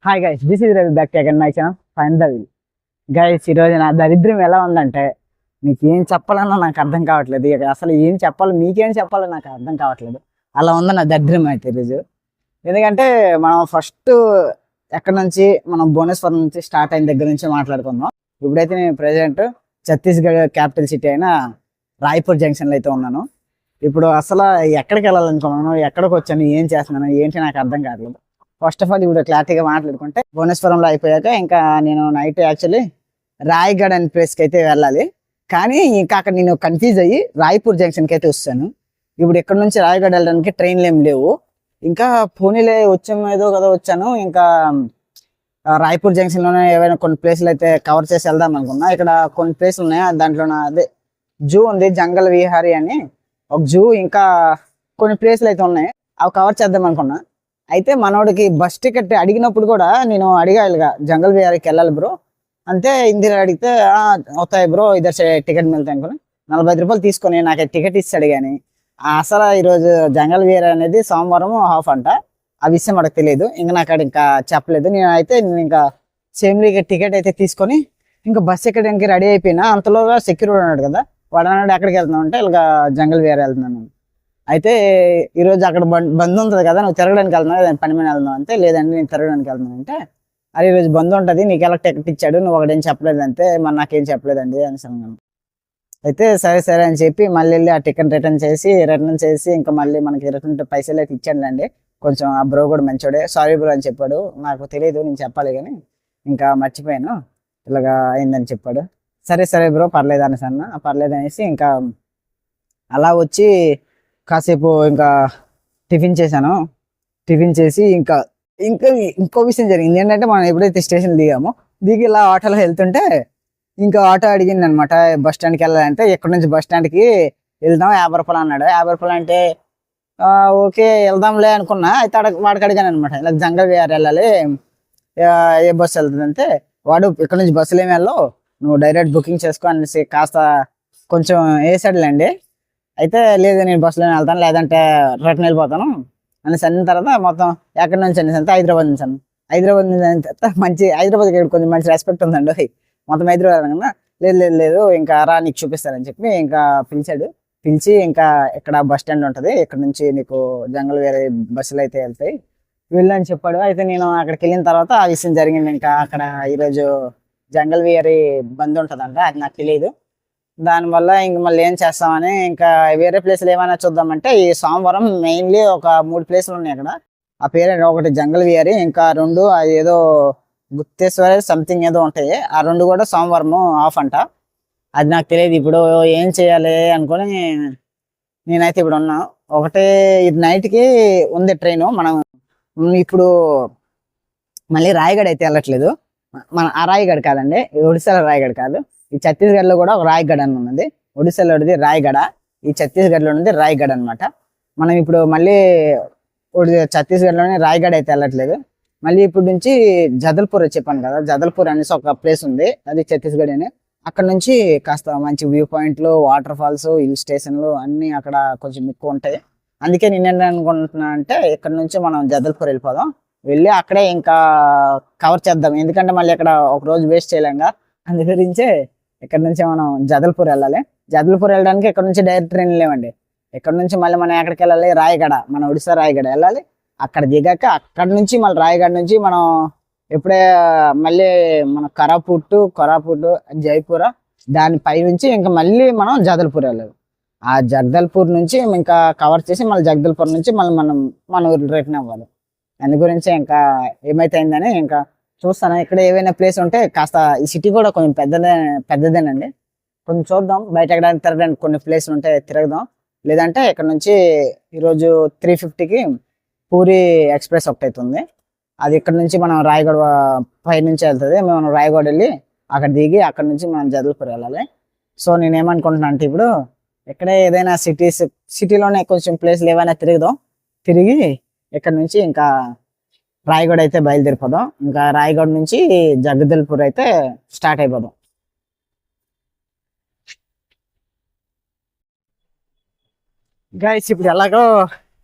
Hi guys, this is Ravi back again my channel find the will. Guys, ఈరోజు నా దరిద్రం ఎలా ఉందంటే మీకు ఏం చెప్పాలన్నా నాకు అర్థం కావట్లేదు. ఇక అసలు ఏం చెప్పాలో మీకేం చెప్పాలో నాకు అర్థం కావట్లేదు. అలా ఉంది నా దరిద్రం అయితే ఈరోజు. ఎందుకంటే మనం ఫస్ట్ ఎక్కడి నుంచి మనం భువనేశ్వరం నుంచి స్టార్ట్ అయిన దగ్గర నుంచి మాట్లాడుకుందాం. ఇప్పుడైతే నేను ప్రజెంట్ ఛత్తీస్గఢ్ క్యాపిటల్ సిటీ అయిన రాయ్పూర్ జంక్షన్లో అయితే ఉన్నాను. ఇప్పుడు అసలు ఎక్కడికి వెళ్ళాలనుకున్నాను, ఎక్కడికి వచ్చాను, ఏం చేస్తున్నాను ఏంటి నాకు అర్థం కావట్లేదు. ఫస్ట్ ఆఫ్ ఆల్ ఇప్పుడు క్లారిటీగా మాట్లాడుకుంటే భువనేశ్వరంలో అయిపోయాక ఇంకా నేను నైట్ యాక్చువల్లీ రాయ్గఢ్ అనే ప్లేస్కి అయితే వెళ్ళాలి. కానీ ఇంకా అక్కడ నేను కన్ఫ్యూజ్ అయ్యి రాయ్పూర్ జంక్షన్కి అయితే వస్తాను. ఇప్పుడు ఇక్కడ నుంచి రాయ్గఢ్ వెళ్ళడానికి ట్రైన్లు ఏం లేవు. ఇంకా పూణేలే వచ్చాము ఏదో కదా వచ్చాను. ఇంకా రాయ్పూర్ జంక్షన్లోనే ఏవైనా కొన్ని ప్లేసులు అయితే కవర్ చేసి వెళ్దాం అనుకున్నా. ఇక్కడ కొన్ని ప్లేసులు ఉన్నాయి, దాంట్లో అదే జూ ఉంది, జంగల్ విహారీ అని ఒక జూ, ఇంకా కొన్ని ప్లేసులు అయితే ఉన్నాయి, అవి కవర్ చేద్దాం అనుకున్నా. అయితే మనోడికి బస్ టికెట్ అడిగినప్పుడు కూడా నేను అడిగాలిగా జంగల్ విహారీకి వెళ్ళాలి బ్రో అంతే. హిందీలో అడిగితే అవుతాయి బ్రో ఇద్దరు టికెట్ మిగులుతాయి అనుకుని 45 రూపాయలు తీసుకొని నాకు టికెట్ ఇస్తాడు. కానీ అసలు ఈరోజు జంగల్ విహారీ అనేది సోమవారం హాఫ్ అంట. ఆ విషయం మనకు తెలియదు. ఇంకా నాకు అక్కడ ఇంకా చెప్పలేదు. నేను ఇంకా సేమ్లీకి టికెట్ అయితే తీసుకొని ఇంకా బస్ ఎక్కడానికి రెడీ అయిపోయినా. అంతలోగా సెక్యూరిటీ ఉన్నాడు కదా, వాడు అన్నాడు ఎక్కడికి వెళ్తున్నావు అంటే ఇలా జంగల్ విహారీ వెళ్తున్నాను. అయితే ఈరోజు అక్కడ బంద్ ఉంటుంది కదా, నువ్వు తిరగడానికి వెళ్తున్నావు పని మీద వెళ్తున్నావు అంటే లేదండి నేను తిరగడానికి వెళ్తున్నాను అంటే, అది ఈరోజు బంద్ ఉంటుంది నీకు ఎలా టికెట్ ఇచ్చాడు నువ్వు ఒకటేం చెప్పలేదు అంటే, మరి నాకేం చెప్పలేదండి అని అన్నాను. అయితే సరే సరే అని చెప్పి మళ్ళీ వెళ్ళి ఆ టికెట్ రిటర్న్ చేసి ఇంకా మళ్ళీ మనకి రిటర్న్ పైసలు అయితే ఇచ్చాడులేండి. కొంచెం ఆ బ్రో కూడా మంచోడే, సారీ బ్రో అని చెప్పాడు. నాకు తెలియదు, నేను చెప్పాలి కానీ ఇంకా మర్చిపోయాను ఇలాగా అయిందని చెప్పాడు. సరే సరే బ్రో పర్లేదు అనేసి అన్న. పర్లేదు అనేసి ఇంకా అలా వచ్చి కాసేపు ఇంకా టిఫిన్ చేశాను. టిఫిన్ చేసి ఇంకా ఇంకా ఇంకో విషయం జరిగింది ఏంటంటే, మనం ఎప్పుడైతే స్టేషన్ దిగి ఇలా ఆటోలో వెళ్తుంటే ఇంకా ఆటో అడిగింది అనమాట బస్ స్టాండ్కి వెళ్ళాలంటే. ఎక్కడి నుంచి బస్ స్టాండ్కి వెళ్దాం 50 రూపాయలు అన్నాడు. 50 రూపాయలు అంటే ఓకే వెళ్దాంలే అనుకున్నా. అయితే వాడికి అడిగాను అనమాట, ఇలా జంగల్ విహారీ వెళ్ళాలి ఏ బస్సు వెళ్తుంది అంటే, వాడు ఇక్కడ నుంచి బస్సులు ఏమి వెళ్ళవు నువ్వు డైరెక్ట్ బుకింగ్ చేసుకో అనేసి కాస్త కొంచెం వేసాడులేండి. అయితే లేదు నేను బస్సులో వెళ్తాను లేదంటే రిటర్న్ వెళ్ళిపోతాను అనేసి అన్న తర్వాత మొత్తం ఎక్కడి నుంచి అనేసి అంటే హైదరాబాద్ నుంచి అన్న. హైదరాబాద్ నుంచి మంచి హైదరాబాద్కి కొంచెం మంచి రెస్పెక్ట్ ఉందండి. మొత్తం హైదరాబాద్ అనగా లేదు లేదు లేదు ఇంకా రా నీకు చూపిస్తానని చెప్పి ఇంకా పిలిచి ఇంకా ఇక్కడ బస్ స్టాండ్ ఉంటుంది, ఇక్కడ నుంచి నీకు జంగల్ విహారీ బస్సులు అయితే వెళ్తాయి వెళ్ళని చెప్పాడు. అయితే నేను అక్కడికి వెళ్ళిన తర్వాత ఆ విషయం జరిగింది. ఇంకా అక్కడ ఈరోజు జంగల్ విహారీ బంద్ ఉంటుందంట, అది నాకు తెలియదు. దానివల్ల ఇంక మళ్ళీ ఏం చేస్తామని ఇంకా వేరే ప్లేసులు ఏమైనా చూద్దామంటే, ఈ సోమవారం మెయిన్లీ ఒక 3 ప్లేసులు ఉన్నాయి అక్కడ. ఆ పేరు ఒకటి జంగల్ విహారీ, ఇంకా 2 అది ఏదో గుత్తేశ్వర సంథింగ్ ఏదో ఉంటాయి. ఆ 2 కూడా సోమవారం ఆఫ్ అంట. అది నాకు తెలియదు. ఇప్పుడు ఏం చేయాలి అనుకొని నేనైతే ఇప్పుడు ఉన్నా. ఒకటే ఇది నైట్కి ఉంది ట్రైను. మనం ఇప్పుడు మళ్ళీ రాయగఢ్ అయితే వెళ్ళట్లేదు. మన ఆ రాయగఢ్ కాదండి, ఒడిశాలో రాయగఢ్ కాదు. ఈ ఛత్తీస్గఢ్లో కూడా ఒక రాయగఢ్ అని ఉన్నది. ఒడిశాలోది రాయగఢ, ఈ ఛత్తీస్గఢ్లో ఉన్నది రాయగఢ్ అనమాట. మనం ఇప్పుడు మళ్ళీ ఛత్తీస్గఢ్లోనే రాయగఢ్ అయితే వెళ్ళట్లేదు. మళ్ళీ ఇప్పుడు నుంచి జదల్పూర్ చెప్పాను కదా, జదల్పూర్ అనేసి ఒక ప్లేస్ ఉంది, అది ఛత్తీస్గఢ్ అని. అక్కడ నుంచి కాస్త మంచి వ్యూ పాయింట్లు, వాటర్ ఫాల్స్, హిల్ స్టేషన్లు అన్నీ అక్కడ కొంచెం ఎక్కువ ఉంటాయి. అందుకే నేను అనుకుంటున్నా అంటే ఇక్కడ నుంచి మనం జదల్పూర్ వెళ్ళిపోదాం, వెళ్ళి అక్కడే ఇంకా కవర్ చేద్దాం. ఎందుకంటే మళ్ళీ అక్కడ ఒక రోజు వేస్ట్ చేయలేంగా. అందు గురించే ఇక్కడ నుంచి మనం జదల్పూర్ వెళ్ళాలి. జదల్పూర్ వెళ్ళడానికి ఇక్కడ నుంచి డైరెక్ట్ ట్రైన్ లేవండి. ఇక్కడ నుంచి మళ్ళీ మనం ఎక్కడికి వెళ్ళాలి, రాయగఢ, మన ఒడిశా రాయగఢ వెళ్ళాలి. అక్కడ దిగాక అక్కడ నుంచి మళ్ళీ రాయగఢ నుంచి మనం ఎప్పుడే మళ్ళీ మన కొరాపుట్ జైపూర్ దాని పై నుంచి ఇంకా మళ్ళీ మనం జదల్పూర్ వెళ్ళాలి. ఆ జగదల్పూర్ నుంచి ఇంకా కవర్ చేసి మళ్ళీ జగదల్పూర్ నుంచి మళ్ళీ మన ఊరు రిటర్న్ అవ్వాలి. అందు గురించి ఇంకా ఏమైతే అయిందని ఇంకా చూస్తాను. ఇక్కడ ఏవైనా ప్లేస్ ఉంటే కాస్త ఈ సిటీ కూడా కొంచెం పెద్దదేనండి, కొంచెం చూద్దాం. బయట ఎక్కడానికి తిరగడానికి కొన్ని ప్లేస్లు ఉంటే తిరగదాం. లేదంటే ఇక్కడ నుంచి ఈరోజు 3:50కి పూరి ఎక్స్ప్రెస్ ఒకటి అవుతుంది. అది ఇక్కడ నుంచి మనం రాయగఢ పై నుంచి వెళ్తుంది. మనం రాయగఢ వెళ్ళి అక్కడ దిగి అక్కడ నుంచి మనం జదల్పూర్ వెళ్ళాలి. సో నేను ఏమనుకుంటున్నాను అంటే, ఇప్పుడు ఇక్కడే ఏదైనా సిటీలోనే కొంచెం ప్లేస్లు ఏవైనా తిరిగి ఇక్కడ నుంచి ఇంకా రాయగఢ అయితే బయలుదేరిపోదాం. ఇంకా రాయగఢ నుంచి జగదల్పూర్ అయితే స్టార్ట్ అయిపోదాం. గైస్ ఇప్పుడు ఎలాగో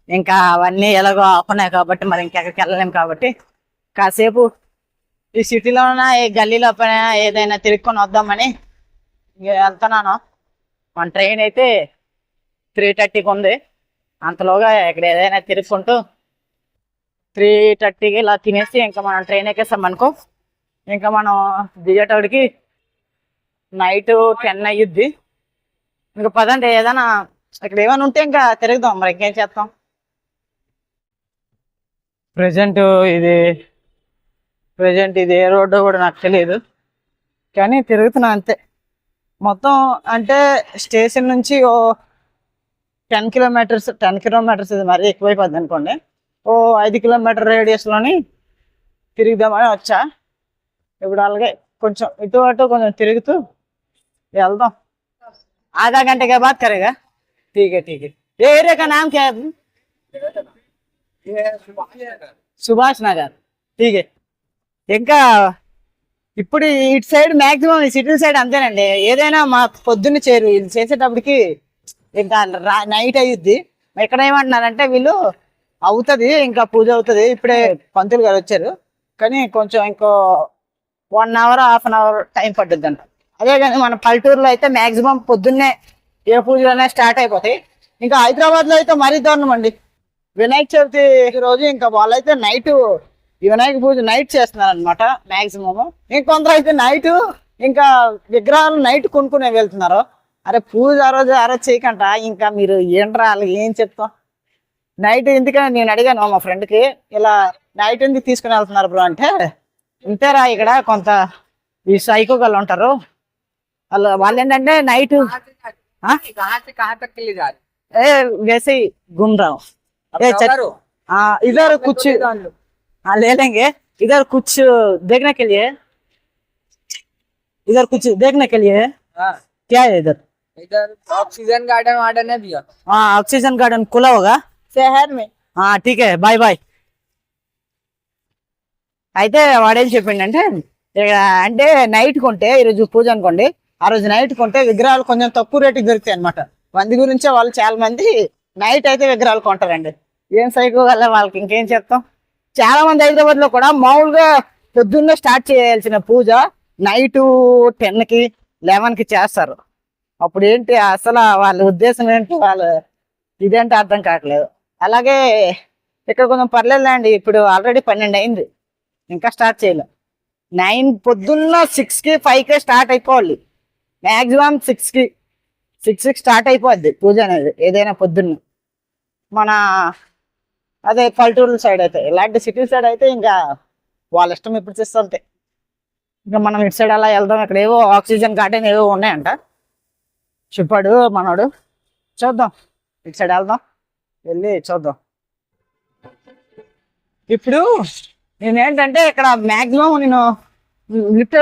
ఇంకా అవన్నీ ఎలాగో ఆఫ్ ఉన్నాయి కాబట్టి మరి ఇంకెక్కడికి వెళ్ళలేము కాబట్టి కాసేపు ఈ సిటీలో ఉన్న ఏ గల్లీలో పైన ఏదైనా తిరుక్కొని వద్దామని వెళ్తున్నాను. మన ట్రైన్ అయితే 3:30కి ఉంది. అంతలోగా ఇక్కడ ఏదైనా తిరుక్కుంటూ 3:30కి ఇలా తినేసి ఇంకా మనం ట్రైన్ ఎక్కేస్తాం అనుకో, ఇంకా మనం దిగేటోడికి నైట్ 10 అయ్యుద్ది. ఇంకా పదండి ఏదైనా ఇక్కడ ఏమైనా ఉంటే ఇంకా తిరుగుదాం. మరి ఇంకేం చేస్తాం. ప్రజెంట్ ఇది ఏ రోడ్డు కూడా నాకు తెలియదు, కానీ తిరుగుతున్నా అంతే. మొత్తం అంటే స్టేషన్ నుంచి ఓ 10 కిలోమీటర్స్ ఇది మరీ ఎక్కువైపోద్ది అనుకోండి. ఓ 5 కిలోమీటర్ రేడియస్లోని తిరుగుదామని వచ్చా. ఇప్పుడు అలాగే కొంచెం ఇటు అటు కొంచెం తిరుగుతూ వెళ్దాం. आधा घंटे के बाद करेगा. ठीक है ठीक है. ये एरिया का नाम क्या है? సుభాష్ నగర్. ఠీక్. ఇంకా ఇప్పుడు ఇటు సైడ్ మాక్సిమం ఈ సిటీ సైడ్ అంతేనండి. ఏదైనా మా పొద్దున్న వీళ్ళు చేసేటప్పటికి ఇంకా నైట్ అయ్యిద్ది. ఇక్కడ ఏమంటున్నారంటే వీళ్ళు అవుతుంది, ఇంకా పూజ అవుతుంది, ఇప్పుడే పంతులు గారు వచ్చారు, కానీ కొంచెం ఇంకో 1 hour half an hour time పట్టుద్ది అంట. అదే కానీ మన పల్లెటూరులో అయితే మాక్సిమం పొద్దున్నే ఏ పూజలనే స్టార్ట్ అయిపోతాయి. ఇంకా హైదరాబాద్లో అయితే మరీ దారుణం అండి. వినాయక చవితి రోజు ఇంకా వాళ్ళైతే నైట్ వినాయక పూజ నైట్ చేస్తున్నారు అనమాట మ్యాక్సిమము. ఇంకొందరు అయితే నైట్ ఇంకా విగ్రహాలు నైట్ కొనుక్కునే వెళ్తున్నారు. అరే పూజ ఆ రోజు చేయకంట, ఇంకా మీరు ఏంట్రా ఏం చెప్తాం. నైట్ ఎందుకని నేను అడిగాను మా ఫ్రెండ్కి, ఇలా నైట్ ఎందుకు తీసుకుని వెళ్తున్నారు బ్రో అంటే, ఇంతేరా ఇక్కడ కొంత ఈ సైకోగాళ్ళు ఉంటారు, వాళ్ళు ఏంటంటే నైట్ वैसे ही घूम रहा हूँ. इधर कुछ ले लेंगे. इधर कुछ देखने के लिए क्या है इधर? ऑक्सीजन गार्डन है भैया. हाँ ऑक्सीजन गार्डन खुला होगा शहर में. हाँ ठीक है बाय बाय. అయితే వాడేం చెప్పిండంటే, అంటే నైట్ కొంటే ఈరోజు పూజ అనుకోండి, ఆ రోజు నైట్ కొంటే విగ్రహాలు కొంచెం తక్కువ రేటుకి దొరుకుతాయి అనమాట. మంది గురించే వాళ్ళు చాలా మంది నైట్ అయితే విగ్రహాలు కొంటారండి. ఏం సైకో వల్ల వాళ్ళకి ఇంకేం చెప్తాం. చాలా మంది హైదరాబాద్ లో కూడా మామూలుగా పొద్దున్నే స్టార్ట్ చేయాల్సిన పూజ నైట్ 10కి 11కి చేస్తారు. అప్పుడు ఏంటి అసలు వాళ్ళ ఉద్దేశం ఏంటి, వాళ్ళు ఇదేంటి అర్థం కావట్లేదు. అలాగే ఇక్కడ కొంచెం పర్లేదులేండి, ఇప్పుడు ఆల్రెడీ 12 అయింది, ఇంకా స్టార్ట్ చేయలేదు. 9 పొద్దున్న 6కి 5కే స్టార్ట్ అయిపోవాలి. మ్యాక్సిమం 6కి స్టార్ట్ అయిపోద్ది పూజ అనేది ఏదైనా పొద్దున్న. మన అదే పల్లెటూరు సైడ్ అయితే, ఇలాంటి సిటీ సైడ్ అయితే ఇంకా వాళ్ళ ఇష్టం ఎప్పుడు చేస్తుంటే. ఇంకా మనం ఇటు సైడ్ అలా వెళ్దాం. ఇక్కడ ఏవో ఆక్సిజన్ గార్డెన్ ఏవో ఉన్నాయంట చెప్పాడు మనోడు. చూద్దాం, ఇటు సైడ్ వెళ్దాం, వెళ్ళి చూద్దాం. ఇప్పుడు నేనేంటంటే ఇక్కడ మ్యాక్సిమం నేను లిఫ్ట్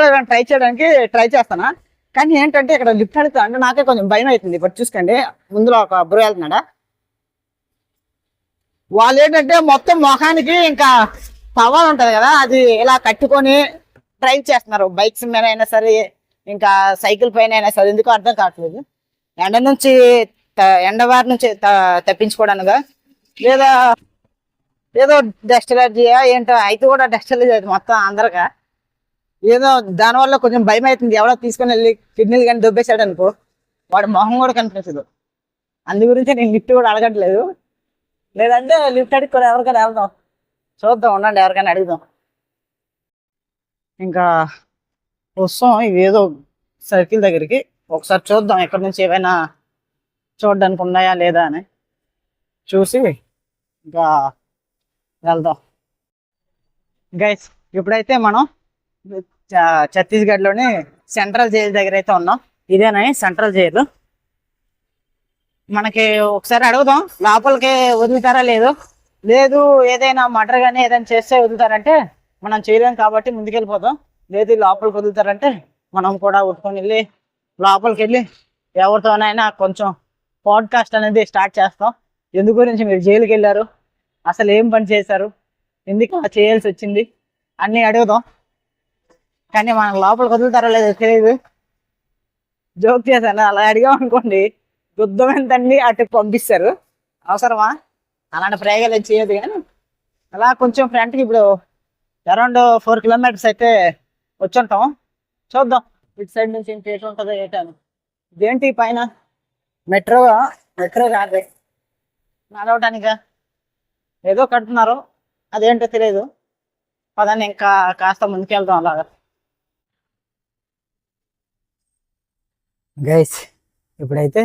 ట్రై చేస్తాను, కానీ ఏంటంటే ఇక్కడ లిఫ్ట్ అడుగుతా అంటే నాకే కొంచెం భయం అవుతుంది. ఇప్పుడు చూసుకోండి, ముందులో ఒక బ్రో వెళ్తున్నాడా, వాళ్ళు ఏంటంటే మొత్తం మొఖానికి ఇంకా పవర్ ఉంటది కదా, అది ఇలా కట్టుకొని డ్రైవ్ చేస్తున్నారు. బైక్స్ మీద అయినా సరే, ఇంకా సైకిల్ పైన అయినా సరే. ఎందుకు అర్థం కావట్లేదు. ఎండవారి నుంచి తప్పించుకోవడానిగా, లేదా ఏదో డస్ట్ ఎలర్జీయా ఏంటో అయితే కూడా డస్ట్ ఎలర్జీ అవుతుంది మొత్తం అందరిగా. ఏదో దానివల్ల కొంచెం భయం అవుతుంది. ఎవడో తీసుకొని వెళ్ళి కిడ్నీలు కానీ దొబ్బేశాడు అనుకో, వాడు మొహం కూడా కనిపించదు. అందు గురించి నేను లిఫ్ట్ కూడా అడగట్లేదు. లేదంటే లిఫ్ట్ అడుగుకొని ఎవరికైనా వెళ్దాం, చూద్దాం, ఉండండి ఎవరికైనా అడుగుదాం. ఇంకా వస్తాం ఇవేదో సర్కిల్ దగ్గరికి, ఒకసారి చూద్దాం ఎక్కడి నుంచి ఏమైనా చూడడానికి ఉన్నాయా లేదా అని చూసి ఇంకా వెళ్దాం. గైస్ ఇప్పుడైతే మనం ఛత్తీస్గఢ్లోని సెంట్రల్ జైలు దగ్గర అయితే ఉన్నాం. ఇదేనా సెంట్రల్ జైలు? మనకి ఒకసారి అడుగుదాం, లోపలికి వదులుతారా లేదు ఏదైనా మర్డర్ కానీ ఏదైనా చేస్తే వదులుతారంటే మనం చేయలేం కాబట్టి ముందుకెళ్ళిపోదాం. లేదు లోపలికి వదులుతారంటే మనం కూడా ఉట్టుకొని వెళ్ళి లోపలికి వెళ్ళి ఎవరితోనైనా కొంచెం పాడ్కాస్ట్ అనేది స్టార్ట్ చేస్తాం. ఎందు గురించి మీరు జైలుకి వెళ్ళారు, అసలు ఏం పని చేశారు, ఎందుకు చేయాల్సి వచ్చింది అన్నీ అడుగుదాం. కానీ మనకు లోపలికి వదులుతారో లేదో తెలియదు. జోక్ చేశాను, అలా అడిగామనుకోండి గుద్దమెంతండి అటు పంపిస్తారు. అవసరమా అలాంటి ప్రయోగాలు చేయదు. కానీ అలా కొంచెం ఫ్రంట్కి ఇప్పుడు అరౌండ్ 4 కిలోమీటర్స్ అయితే వచ్చుంటాం. చూద్దాం ఇటు సైడ్ నుంచి ఇంక ఎటు ఉంటుందో ఏటాను. ఇదేంటి పైన మెట్రో కాదు నడవటానిక ఏదో కడుతున్నారు, అదేంటో తెలియదు. పదండి ఇంకా కాస్త ముందుకెళ్తాం అలాగా. గైస్ ఇప్పుడైతే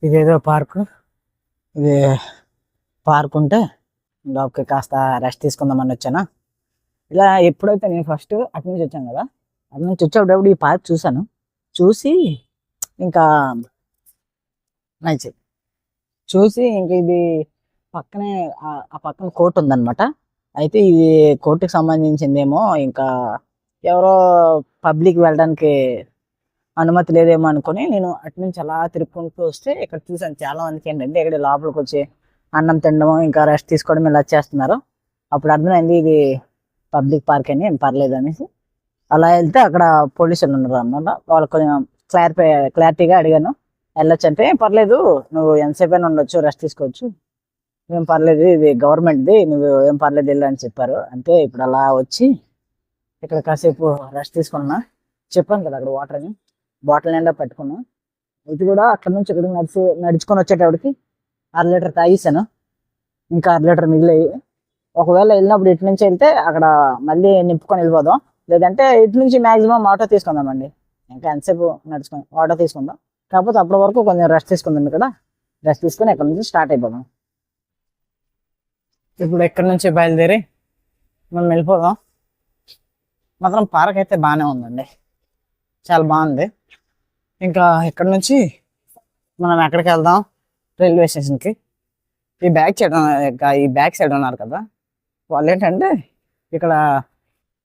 ఇదేదో పార్కు, ఇది పార్క్ ఉంటే లోపలికి కాస్త రెస్ట్ తీసుకుందామని వచ్చాను. ఇలా ఎప్పుడైతే నేను ఫస్ట్ అటు నుంచి వచ్చాను కదా, అటు నుంచి వచ్చేటప్పుడు ఈ పార్క్ చూశాను. చూసి ఇంకా నచ్చింది. చూసి ఇంక ఇది పక్కనే ఆ పక్కన కోర్టు ఉందన్నమాట. అయితే ఇది కోర్టుకి సంబంధించిందేమో, ఇంకా ఎవరో పబ్లిక్ వెళ్ళడానికి అనుమతి లేదేమో అనుకుని నేను అటు నుంచి అలా తిరుక్కుంటూ వస్తే ఇక్కడ చూసాను చాలా మందికి ఏంటంటే ఇక్కడ లోపలికి వచ్చి అన్నం తినడం ఇంకా రెస్ట్ తీసుకోవడం ఇలా చేస్తున్నారు. అప్పుడు అర్థమైంది ఇది పబ్లిక్ పార్క్ అని, ఏం పర్లేదు అనేసి అలా వెళ్తే అక్కడ పోలీసులు ఉన్నారు అన్నమాట. వాళ్ళకి కొంచెం క్లారిటీగా అడిగాను, వెళ్ళొచ్చు అంటే ఏం పర్లేదు, నువ్వు ఎంతసేపు అయినా ఉండొచ్చు, రెస్ట్ తీసుకోవచ్చు, ఏం పర్లేదు, ఇది గవర్నమెంట్ది, నువ్వు ఏం పర్లేదు వెళ్ళు అని చెప్పారు. అంటే ఇప్పుడు అలా వచ్చి ఇక్కడ కాసేపు రెస్ట్ తీసుకున్నా. చెప్పాను కదా అక్కడ వాటర్ అని, బాటిల్ నిండా పెట్టుకున్నా. ఇది కూడా అక్కడ నుంచి ఇక్కడ నడుచుకొని వచ్చేటప్పటికి 1/2 లీటర్ తాగేసాను, ఇంకా 1/2 లీటర్ మిగిలియి. ఒకవేళ వెళ్ళినప్పుడు ఇటు నుంచి వెళ్తే అక్కడ మళ్ళీ నింపుకొని వెళ్ళిపోదాం, లేదంటే ఇటు నుంచి మ్యాక్సిమం ఆటో తీసుకుందామండి. ఇంకా ఎంతసేపు నడుచుకొని ఆటో తీసుకుందాం. కాకపోతే అప్పటి వరకు కొంచెం రెస్ట్ తీసుకుందాం, ఇక్కడ రెస్ట్ తీసుకొని ఇక్కడ నుంచి స్టార్ట్ అయిపోదాం. ఇప్పుడు ఎక్కడి నుంచి బయలుదేరి మనం వెళ్ళిపోదాం. మాత్రం పార్క్ అయితే బాగానే ఉందండి, చాలా బాగుంది. ఇంకా ఇక్కడ నుంచి మనం ఎక్కడికి వెళ్దాం, రైల్వే స్టేషన్కి. ఈ బ్యాక్ సైడ్ ఉన్నారు కదా, వాళ్ళు ఏంటంటే ఇక్కడ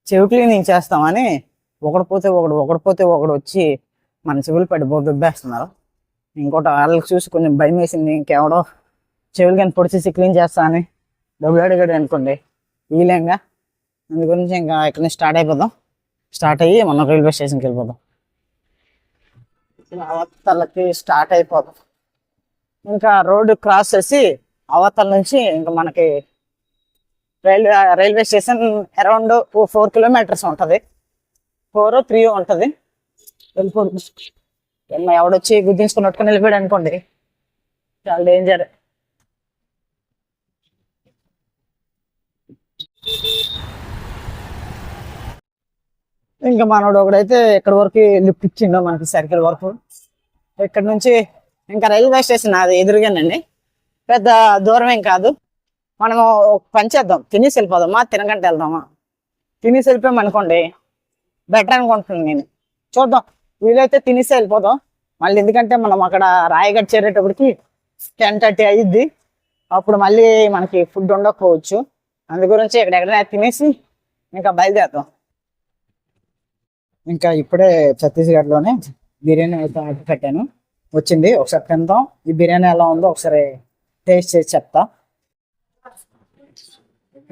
చెవి క్లీనింగ్ చేస్తామని ఒకడు పోతే ఒకడు వచ్చి మన చెవులు పట్టి దుబ్బేస్తున్నారు. ఇంకోటి వాళ్ళకి చూసి కొంచెం భయం వేసింది, ఇంకెవడో చెవులు కానీ పొడిచేసి క్లీన్ చేస్తా అని డబ్బులు అడిగాడు అనుకోండి వీలేంగా. అందు గురించి ఇంకా ఇక్కడ నుంచి స్టార్ట్ అయిపోదాం. స్టార్ట్ అయ్యి మనం రైల్వే స్టేషన్కి వెళ్ళిపోదాం. అవతలకి స్టార్ట్ అయిపోదాం. ఇంకా రోడ్డు క్రాస్ చేసి అవతల నుంచి ఇంకా మనకి రైల్వే స్టేషన్ అరౌండ్ 4 కిలోమీటర్స్ ఉంటుంది, 4 3 ఉంటుంది. వెళ్ళిపోతుంది. ఎవడొచ్చి గుద్దించుకుని పట్టుకొని వెళ్ళిపోయాడు అనుకోండి, చాలా డేంజర్. ఇంకా మనోడు ఒకడైతే ఎక్కడి వరకు లిఫ్ట్ ఇచ్చిండో మనకి సర్కిల్ వరకు. ఇక్కడ నుంచి ఇంకా రైల్వే స్టేషన్ అది ఎదురుగానండి, పెద్ద దూరం ఏం కాదు. మనము పని చేద్దాం, తినేసి వెళ్ళిపోదామా తినగంట వెళ్దామా. తినేసి వెళ్ళిపోయాం అనుకోండి బెటర్ అనుకుంటున్నాను నేను. చూద్దాం, వీలైతే తినేసి వెళ్ళిపోదాం మళ్ళీ, ఎందుకంటే మనం అక్కడ రాయగఢ్ చేరేటప్పటికి 10:30 అయ్యిద్ది. అప్పుడు మళ్ళీ మనకి ఫుడ్ ఉండకపోవచ్చు. అందు గురించి ఎక్కడెక్కడైనా తినేసి ఇంకా బయలుదేరుతాం. ఇంకా ఇప్పుడే ఛత్తీస్గఢ్లోనే బిర్యానీ అయితే ఆర్డర్ పెట్టాను, వచ్చింది. ఒకసారి తిందాం, ఈ బిర్యానీ ఎలా ఉందో ఒకసారి టేస్ట్ చేసి చెప్తా.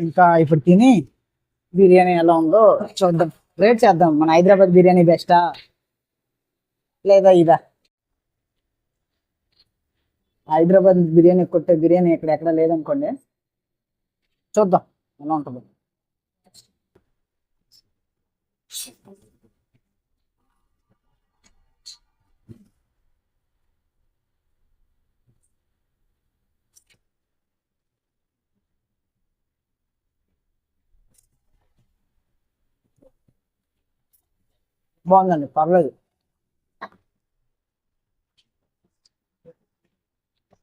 ఇంకా ఇప్పుడు తిని బిర్యానీ ఎలా ఉందో చూద్దాం, రేట్ చేద్దాం. మన హైదరాబాద్ బిర్యానీ బెస్టా లేదా ఇదా? హైదరాబాద్ బిర్యానీ కొట్టే బిర్యానీ ఎక్కడ లేదనుకోండి, చూద్దాం ఎలా ఉంటుందో. బాగుందండి, పర్లేదు,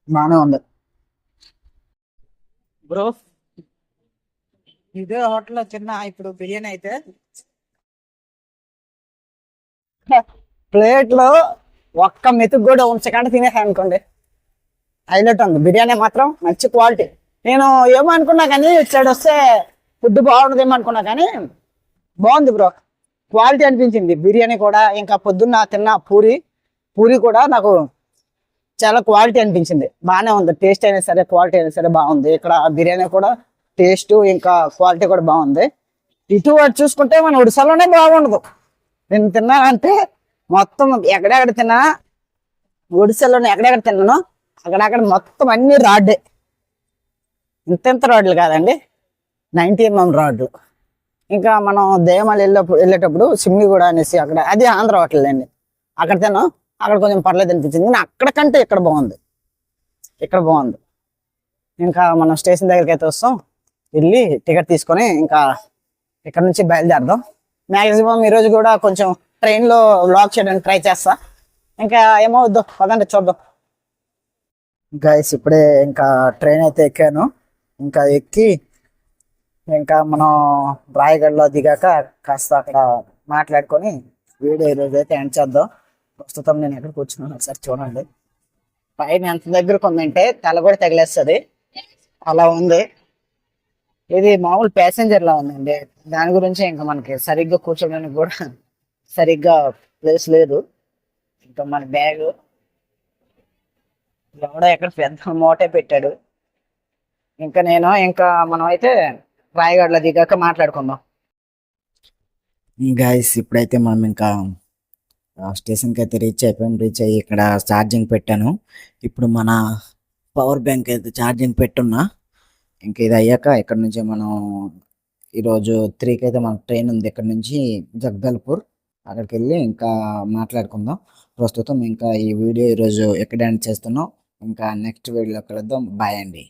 బాగానే ఉంది బ్రో. ఇదే హోటల్లో తిన్నా ఇప్పుడు బిర్యానీ అయితే ప్లేట్లో ఒక్క మెతుకు కూడా ఉంచకుండా తినేసాను అనుకోండి, హైలైట్ ఉంది. బిర్యానీ మాత్రం మంచి క్వాలిటీ. నేను ఏమో అనుకున్నా కానీ ఇటు సైడ్ వస్తే ఫుడ్ బాగుండదేమో అనుకున్నా కానీ బాగుంది బ్రో, క్వాలిటీ అనిపించింది బిర్యానీ కూడా. ఇంకా పొద్దున్న తిన్న పూరి కూడా నాకు చాలా క్వాలిటీ అనిపించింది, బాగానే ఉంది. టేస్ట్ అయినా సరే క్వాలిటీ అయినా సరే బాగుంది. ఇక్కడ బిర్యానీ కూడా టేస్ట్ ఇంకా క్వాలిటీ కూడా బాగుంది. ఇటు అటు చూసుకుంటే మన ఒడిశాలోనే బాగుండదు. నేను తిన్నానంటే మొత్తం ఎక్కడెక్కడ తిన్నా, ఒడిశాలోనే ఎక్కడెక్కడ తిన్నానో అక్కడక్కడ మొత్తం అన్ని రాడ్డే. ఇంత రాడ్లు కాదండి, 90 mm రాడ్లు. ఇంకా మనం దేవాలయం వెళ్ళేటప్పుడు సిమ్మిగూడ అనేసి అక్కడ అది ఆంధ్ర హోటల్ అండి. అక్కడ తిన్నాం, అక్కడ కొంచెం పర్లేదు అనిపించింది, కానీ అక్కడ కంటే ఇక్కడ బాగుంది, ఇక్కడ బాగుంది. ఇంకా మనం స్టేషన్ దగ్గరికి అయితే వస్తాం, వెళ్ళి టికెట్ తీసుకొని ఇంకా ఇక్కడ నుంచి బయలుదేరదాం. మ్యాక్సిమం ఈరోజు కూడా కొంచెం ట్రైన్లో వ్లాగ్ చేయడానికి ట్రై చేస్తా. ఇంకా ఏమవుద్దో పదండి చూద్దాం. గైస్ ఇప్పుడే ఇంకా ట్రైన్ అయితే ఎక్కాను. ఇంకా ఎక్కి ఇంకా మనం రాయగఢలో దిగాక కాస్త అక్కడ మాట్లాడుకొని వీడియో ఈరోజు అయితే ఎండ్ చేద్దాం. ప్రస్తుతం నేను ఎక్కడ కూర్చున్నాను ఒకసారి చూడండి. పైన ఎంత దగ్గరకు ఉందంటే తల కూడా తగిలేస్తుంది, అలా ఉంది. ఇది మామూలు ప్యాసింజర్ లా ఉందండి. దాని గురించి ఇంకా మనకి సరిగ్గా కూర్చోడానికి కూడా సరిగ్గా ప్లేస్ లేదు. ఇంకా మన బ్యాగ్ ఎవడో ఎక్కడ పెద్ద మూటే పెట్టాడు. ఇంకా మనం అయితే రాయగఢలో దిగాక మాట్లాడుకుందాం. గైస్ ఇప్పుడైతే మనం ఇంకా స్టేషన్కి అయితే రీచ్ అయిపోయాం. రీచ్ అయ్యి ఇక్కడ ఛార్జింగ్ పెట్టాను. ఇప్పుడు మన పవర్ బ్యాంక్ అయితే ఛార్జింగ్ పెట్టున్నా. ఇంకా ఇది అయ్యాక ఇక్కడ నుంచి మనం ఈరోజు 3కి అయితే మనకు ట్రైన్ ఉంది ఇక్కడ నుంచి జగదల్పూర్. అక్కడికి వెళ్ళి ఇంకా మాట్లాడుకుందాం. ప్రస్తుతం ఇంకా ఈ వీడియో ఈరోజు ఎక్కడ ఎండ్ చేస్తున్నాం. ఇంకా నెక్స్ట్ వీడియోలో కలుద్దాం. బాయ్ అండి.